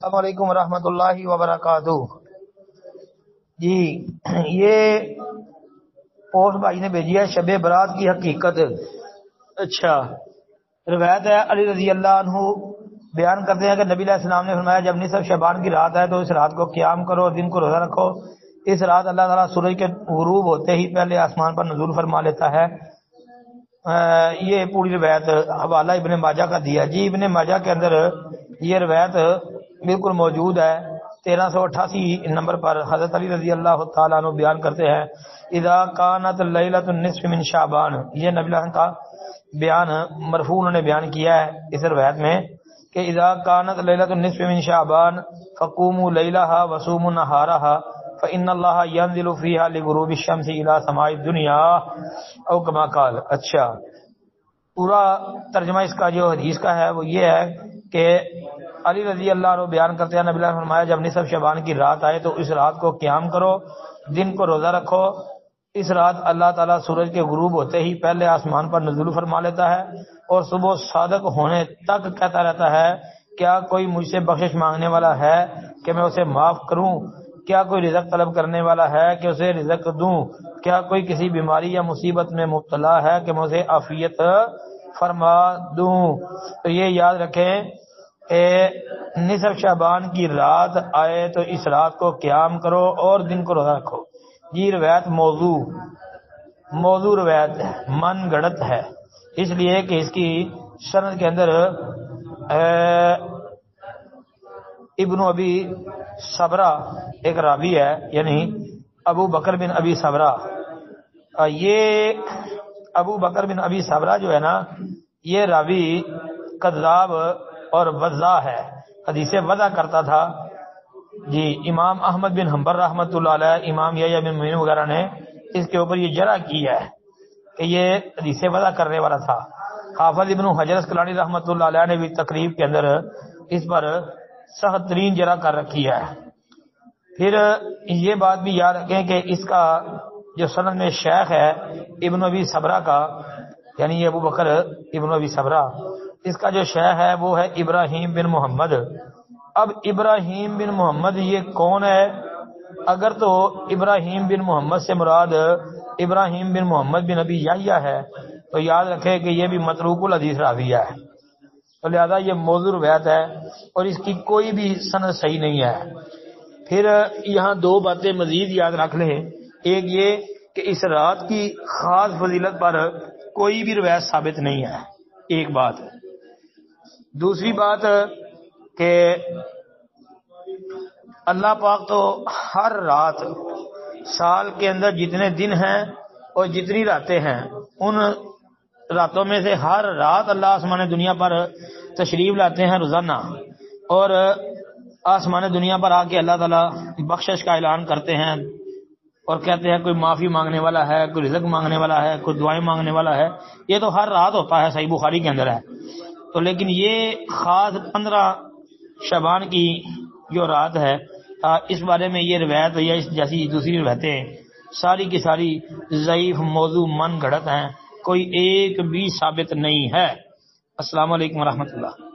السلام علیکم ورحمۃ اللہ وبرکاتہ۔ جی یہ پوسٹ بھائی نے بھیجی ہے شب برات کی حقیقت۔ اچھا، روایت ہے علی رضی اللہ عنہ بیان کرتے ہیں کہ نبی علیہ السلام نے فرمایا جب نصف شعبان کی رات ہے تو اس رات کو قیام کرو اور دن کو روزہ رکھو۔ اس رات اللہ تعالیٰ سورج کے غروب ہوتے ہی پہلے آسمان پر نزول فرما لیتا ہے۔ یہ پوری روایت حوالہ ابن ماجہ کا دیا۔ جی ابن ماجہ کے اندر یہ روایت بالکل موجود ہے، 1388 نمبر پر حضرت علی رضی اللہ تعالیٰ عنہ بیان کرتے ہیں اذا کانت لیلۃ النصف من شعبان، یہ نبی اللہ کا بیان مرفوع انہوں نے بیان کیا ہے اس روایت میں کہ اذا کانت لیلۃ النصف من شعبان فقوموا لیلہا وصوموا نہارہا فإن اللہ ينزل فیہا لغروب الشمس الى سماء الدنیا او کما قال۔ اچھا، پورا ترجمہ اس کا جو حدیث کا ہے وہ یہ ہے کہ علی رضی اللہ عنہ بیان کرتے ہیں نبی اللہ نے فرمایا جب نصف شعبان کی رات آئے تو اس رات کو قیام کرو، دن کو روزہ رکھو۔ اس رات اللہ تعالیٰ سورج کے غروب ہوتے ہی پہلے آسمان پر نزول فرما لیتا ہے اور صبح صادق ہونے تک کہتا رہتا ہے کیا کوئی مجھ سے بخشش مانگنے والا ہے کہ میں اسے معاف کروں؟ کیا کوئی رزق طلب کرنے والا ہے کہ اسے رزق دوں؟ کیا کوئی کسی بیماری یا مصیبت میں مبتلا ہے کہ میں اسے عافیت فرما دوں؟ تو یہ یاد رکھیں، نصف شعبان کی رات آئے تو اس رات کو قیام کرو اور دن کو روزہ رکھو۔ یہ روایت موضوع روایت ہے، من گڑت ہے، اس لیے کہ اس کی سند کے اندر ابن ابی صبرہ ایک راوی ہے، یعنی ابو بکر بن ابی صبرہ۔ یہ ابو بکر بن ابی صبرہ جو ہے نا، یہ راوی کذاب اور وضاح ہے، حدیث وضع کرتا تھا۔ جی امام احمد بن حنبل رحمۃ اللہ علیہ، امام یحییٰ بن معین وغیرہ نے اس کے اوپر یہ جرح کی ہے کہ یہ حدیث وضع کرنے والا تھا۔ حافظ ابن حجر اسقلانی رحمۃ اللہ علیہ نے بھی تقریب کے اندر اس پر سخت ترین جرح کر رکھی ہے۔ پھر یہ بات بھی یاد رکھیں کہ اس کا جو سند میں شیخ ہے ابن ابی صبرہ کا، یعنی ابو بکر ابن ابی صبرہ، اس کا جو شیخ ہے وہ ہے ابراہیم بن محمد۔ اب ابراہیم بن محمد یہ کون ہے؟ اگر تو ابراہیم بن محمد سے مراد ابراہیم بن محمد بن ابی یحییٰ ہے تو یاد رکھے کہ یہ بھی متروک الحدیث راوی ہے، تو لہذا یہ موضوع روایت ہے اور اس کی کوئی بھی سند صحیح نہیں ہے۔ پھر یہاں دو باتیں مزید یاد رکھ لیں، ایک یہ کہ اس رات کی خاص فضیلت پر کوئی بھی روایت ثابت نہیں ہے، ایک بات۔ دوسری بات کہ اللہ پاک تو ہر رات، سال کے اندر جتنے دن ہیں اور جتنی راتیں ہیں، ان راتوں میں سے ہر رات اللہ آسمان دنیا پر تشریف لاتے ہیں روزانہ، اور آسمان دنیا پر آ کے اللہ تعالیٰ بخشش کا اعلان کرتے ہیں اور کہتے ہیں کوئی معافی مانگنے والا ہے، کوئی رزق مانگنے والا ہے، کوئی دعائیں مانگنے والا ہے۔ یہ تو ہر رات ہوتا ہے، صحیح بخاری کے اندر ہے۔ تو لیکن یہ خاص 15 شعبان کی جو رات ہے، اس بارے میں یہ روایت یا اس جیسی دوسری روایتیں ساری کی ساری ضعیف، موضوع، من گھڑت ہیں، کوئی ایک بھی ثابت نہیں ہے۔ السلام علیکم ورحمۃ اللہ۔